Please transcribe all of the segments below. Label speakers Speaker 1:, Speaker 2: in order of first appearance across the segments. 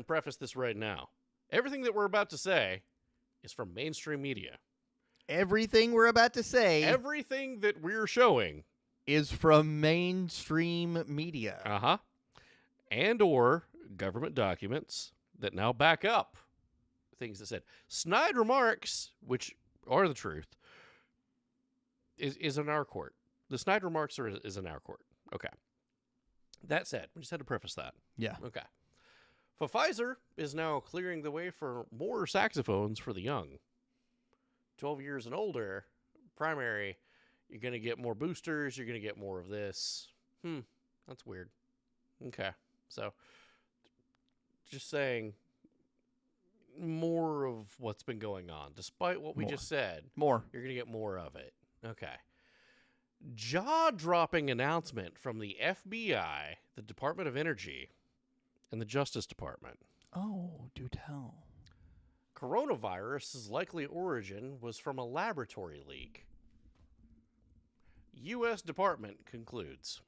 Speaker 1: and preface this right now. Everything that we're about to say is from mainstream media.
Speaker 2: Everything we're about to say
Speaker 1: Everything that we're showing
Speaker 2: is from mainstream media.
Speaker 1: And or government documents that now back up things that said. Snide remarks, which are the truth, is in our court. The snide remarks is in our court. Okay. That said, we just had to preface that.
Speaker 2: Yeah.
Speaker 1: Okay. Pfizer is now clearing the way for more saxophones for the young. 12 years and older, primary, you're going to get more boosters, you're going to get more of this. That's weird. Okay. So, just saying more of what's been going on. Despite what we just said, you're going to get more of it. Okay. Jaw-dropping announcement from the FBI, the Department of Energy, and the Justice Department.
Speaker 2: Oh, do tell.
Speaker 1: Coronavirus's likely origin was from a laboratory leak. U.S. Department concludes.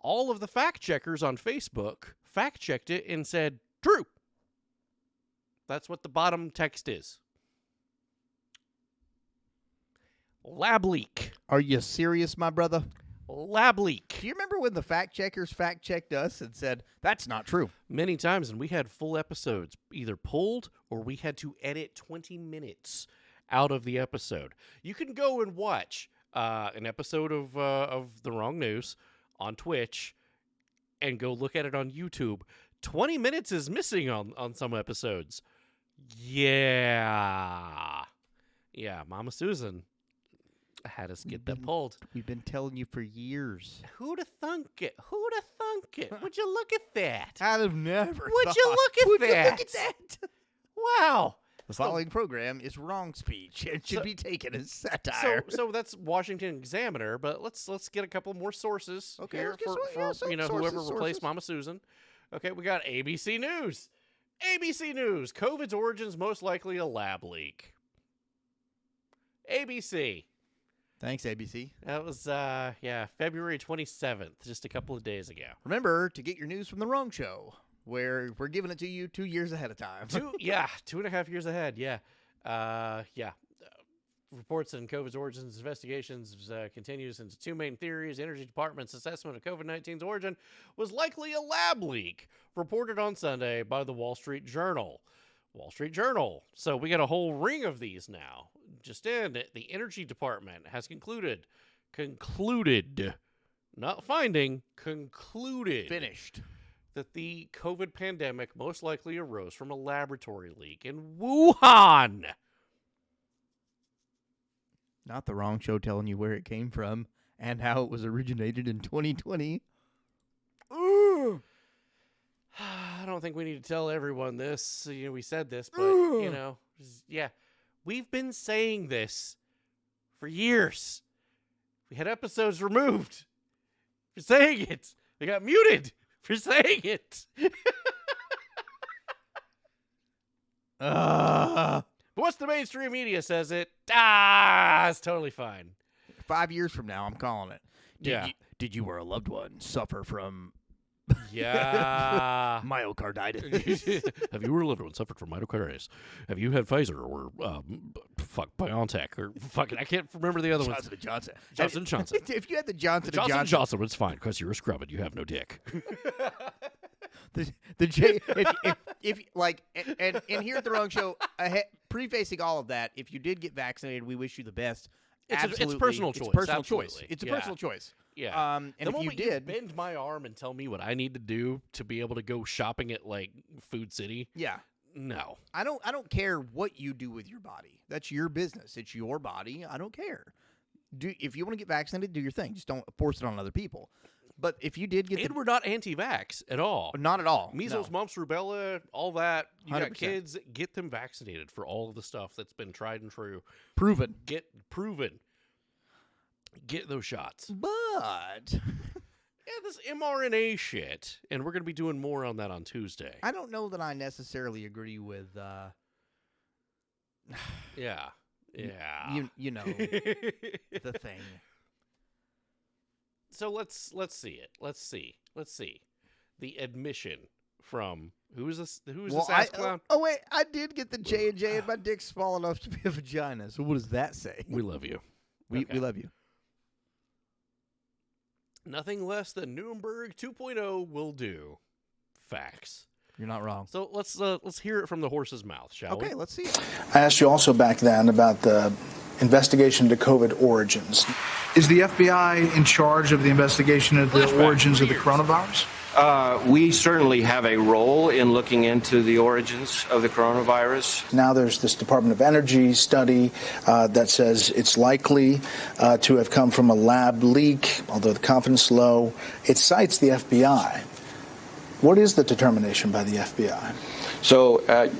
Speaker 1: All of the fact-checkers on Facebook fact-checked it and said, true. That's what the bottom text is. Lab leak.
Speaker 2: Are you serious, my brother?
Speaker 1: Lab leak.
Speaker 2: Do you remember when the fact checkers fact checked us and said, that's not true?
Speaker 1: Many times, and we had full episodes either pulled or we had to edit 20 minutes out of the episode. You can go and watch an episode of The Wrong News on Twitch and go look at it on YouTube. 20 minutes is missing on some episodes. Yeah, Mama Susan had us get that pulled.
Speaker 2: We've been telling you for years.
Speaker 1: Who'da thunk it? Would you look at that?
Speaker 2: I'd have never
Speaker 1: Would you look at that? Wow.
Speaker 2: The following program is wrong speech. It should be taken as satire.
Speaker 1: So that's Washington Examiner, but let's get a couple more sources here for whoever replaced Mama Susan. Okay, we got ABC News. ABC News. COVID's origins most likely a lab leak. ABC.
Speaker 2: Thanks, ABC.
Speaker 1: That was, February 27th, just a couple of days ago.
Speaker 2: Remember to get your news from The Wrong Show, where we're giving it to you 2 years ahead of time.
Speaker 1: 2.5 years ahead, reports on COVID's origins investigations continues into two main theories. Energy Department's assessment of COVID-19's origin was likely a lab leak, reported on Sunday by the Wall Street Journal. So we got a whole ring of these now. Just in, the Energy Department has concluded, not finding, concluded.
Speaker 2: Finished.
Speaker 1: That the COVID pandemic most likely arose from a laboratory leak in Wuhan.
Speaker 2: Not The Wrong Show telling you where it came from and how it was originated in 2020.
Speaker 1: I don't think we need to tell everyone this. We said this, but, we've been saying this for years. We had episodes removed for saying it. They got muted for saying it. But once the mainstream media says it, it's totally fine.
Speaker 2: 5 years from now, I'm calling it. Did you or a loved one suffer from myocarditis?
Speaker 1: Have you or a loved one suffered from myocarditis? Have you had Pfizer or BioNTech or I can't remember the other ones.
Speaker 2: Johnson.
Speaker 1: If
Speaker 2: you had the Johnson
Speaker 1: it's fine because you're a scrub and you have no dick.
Speaker 2: the J if here at The Wrong Show, prefacing all of that, if you did get vaccinated, we wish you the best.
Speaker 1: It's personal choice.
Speaker 2: It's a personal choice.
Speaker 1: Yeah.
Speaker 2: And if you did
Speaker 1: bend my arm and tell me what I need to do to be able to go shopping at like Food City.
Speaker 2: Yeah.
Speaker 1: No.
Speaker 2: I don't care what you do with your body. That's your business. It's your body. I don't care. If you want to get vaccinated, do your thing. Just don't force it on other people. But if you did get
Speaker 1: we're not anti-vax at all.
Speaker 2: Not at all.
Speaker 1: Measles, mumps, rubella, all that. You
Speaker 2: 100%.
Speaker 1: Got kids, get them vaccinated for all of the stuff that's been tried and true.
Speaker 2: Proven.
Speaker 1: Get those shots.
Speaker 2: But
Speaker 1: this mRNA shit, and we're going to be doing more on that on Tuesday.
Speaker 2: I don't know that I necessarily agree with
Speaker 1: Yeah.
Speaker 2: You know the thing.
Speaker 1: So let's see it. Let's see the admission from? Who is this? Who is
Speaker 2: Well,
Speaker 1: this ass clown?
Speaker 2: wait, I did get the J&J and my dick's small enough to be a vagina. So what does that say?
Speaker 1: We love you.
Speaker 2: We
Speaker 1: Okay.
Speaker 2: love you.
Speaker 1: Nothing less than Nuremberg 2.0 will do. Facts.
Speaker 2: You're not wrong.
Speaker 1: So let's hear it from the horse's mouth, shall we?
Speaker 2: Okay, let's see it.
Speaker 3: I asked you also back then about the investigation into COVID origins. Is the FBI in charge of the investigation of the
Speaker 1: Flashback,
Speaker 3: origins of the
Speaker 1: 3 years.
Speaker 3: coronavirus?
Speaker 4: We certainly have a role in looking into the origins of the coronavirus.
Speaker 3: Now there's this Department of Energy study that says it's likely to have come from a lab leak, although the confidence is low. It cites the FBI. What is the determination by the FBI?
Speaker 4: So,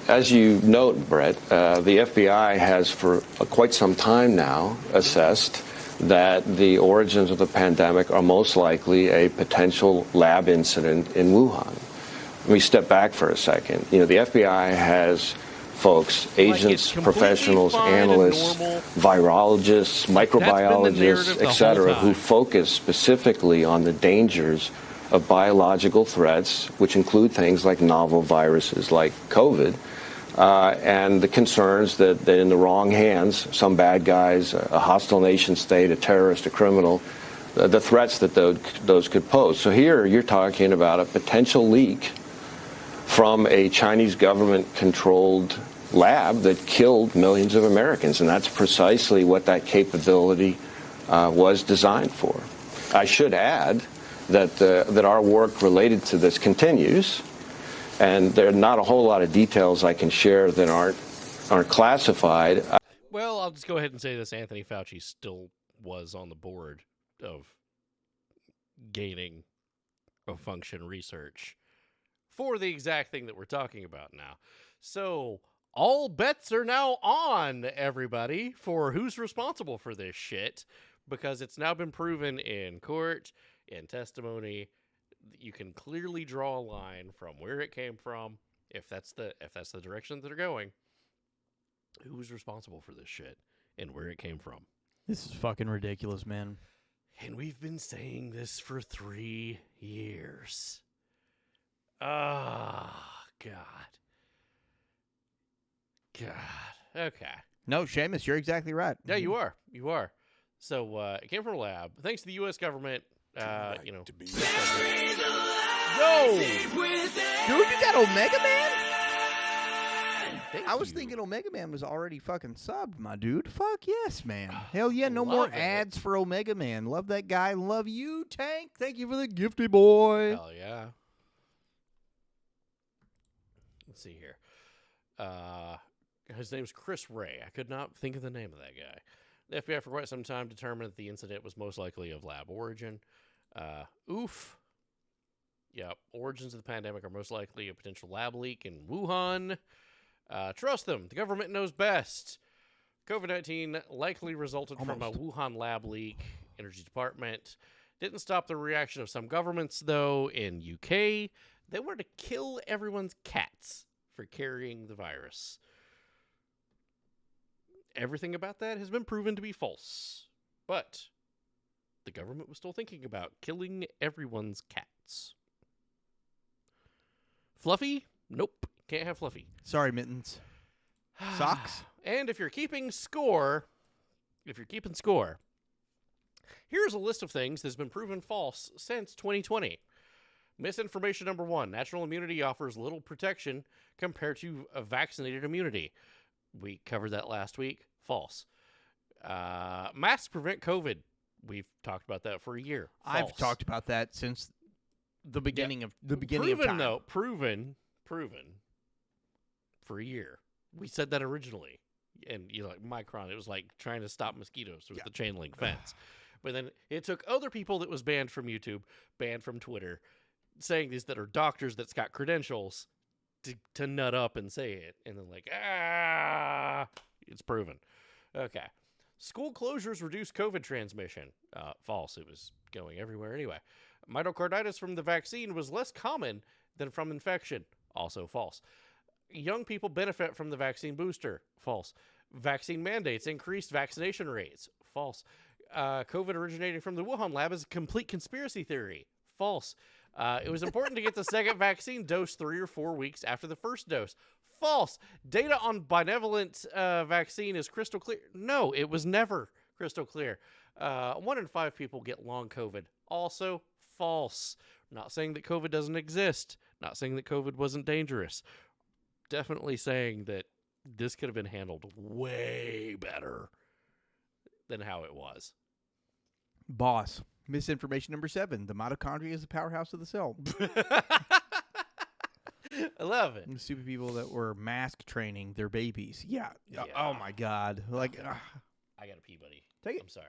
Speaker 4: as you note, Brett, the FBI has for quite some time now assessed that the origins of the pandemic are most likely a potential lab incident in Wuhan. Let me step back for a second. You know, the FBI has folks, agents, professionals, analysts, virologists, microbiologists, etc., who focus specifically on the dangers of biological threats, which include things like novel viruses like COVID, and the concerns that in the wrong hands, some bad guys, a hostile nation state, a terrorist, a criminal, the threats that those could pose. So here you're talking about a potential leak from a Chinese government-controlled lab that killed millions of Americans, and that's precisely what that capability was designed for. I should add that our work related to this continues, and there are not a whole lot of details I can share that aren't classified.
Speaker 1: Well, I'll just go ahead and say this. Anthony Fauci still was on the board of gaining of function research for the exact thing that we're talking about now. So all bets are now on, everybody, for who's responsible for this shit, because it's now been proven in court, in testimony. You can clearly draw a line from where it came from, if that's the direction that they're going. Who's responsible for this shit and where it came from?
Speaker 2: This is fucking ridiculous, man.
Speaker 1: And we've been saying this for 3 years. Ah, God. Okay.
Speaker 2: No, Seamus, you're exactly right.
Speaker 1: Yeah, you are. You are. So it came from a lab. Thanks to the U.S. government, you know. Yo!
Speaker 2: Dude, you got Omega Man?
Speaker 1: Thank
Speaker 2: I was
Speaker 1: you.
Speaker 2: thinking Omega Man was already fucking subbed, my dude. Fuck yes, man. Hell yeah, no more
Speaker 1: Love it.
Speaker 2: ads for Omega Man. Love that guy. Love you, Tank. Thank you for the gifty boy.
Speaker 1: Hell yeah. Let's see here. His name's Chris Ray. I could not think of the name of that guy. The FBI for quite some time determined that the incident was most likely of lab origin. Oof. Yep. Origins of the pandemic are most likely a potential lab leak in Wuhan. Trust them. The government knows best. COVID-19 likely resulted from a Wuhan lab leak. Energy Department didn't stop the reaction of some governments, though. In UK, they wanted to kill everyone's cats for carrying the virus. Everything about that has been proven to be false. But the government was still thinking about killing everyone's cats. Fluffy? Nope. Can't have Fluffy.
Speaker 2: Sorry, Mittens. Socks?
Speaker 1: And if you're keeping score, here's a list of things that's been proven false since 2020. Misinformation number 1. Natural immunity offers little protection compared to a vaccinated immunity. We covered that last week. False. Masks prevent COVID. We've talked about that for a year. False.
Speaker 2: I've talked about that since the beginning of
Speaker 1: proven,
Speaker 2: time.
Speaker 1: Proven for a year. We said that originally. And you know, like Micron, it was like trying to stop mosquitoes with the chain link fence. But then it took other people that was banned from YouTube, banned from Twitter, saying these that are doctors that's got credentials to nut up and say it. And then like, it's proven. Okay. School closures reduce COVID transmission. False. It was going everywhere anyway. Myocarditis from the vaccine was less common than from infection. Also false. Young people benefit from the vaccine booster. False. Vaccine mandates increased vaccination rates. False. COVID originating from the Wuhan lab is a complete conspiracy theory. False. It was important to get the second vaccine dose 3 or 4 weeks after the first dose. False. Data on bivalent vaccine is crystal clear. No, it was never crystal clear. 1 in 5 people get long COVID. Also false. Not saying that COVID doesn't exist. Not saying that COVID wasn't dangerous. Definitely saying that this could have been handled way better than how it was.
Speaker 2: Boss. Misinformation number 7. The mitochondria is the powerhouse of the cell.
Speaker 1: I love it.
Speaker 2: And stupid people that were mask training their babies. Yeah.
Speaker 1: Yeah.
Speaker 2: Oh, my God. Like,
Speaker 1: I got to pee, buddy.
Speaker 2: Take it.
Speaker 1: I'm sorry.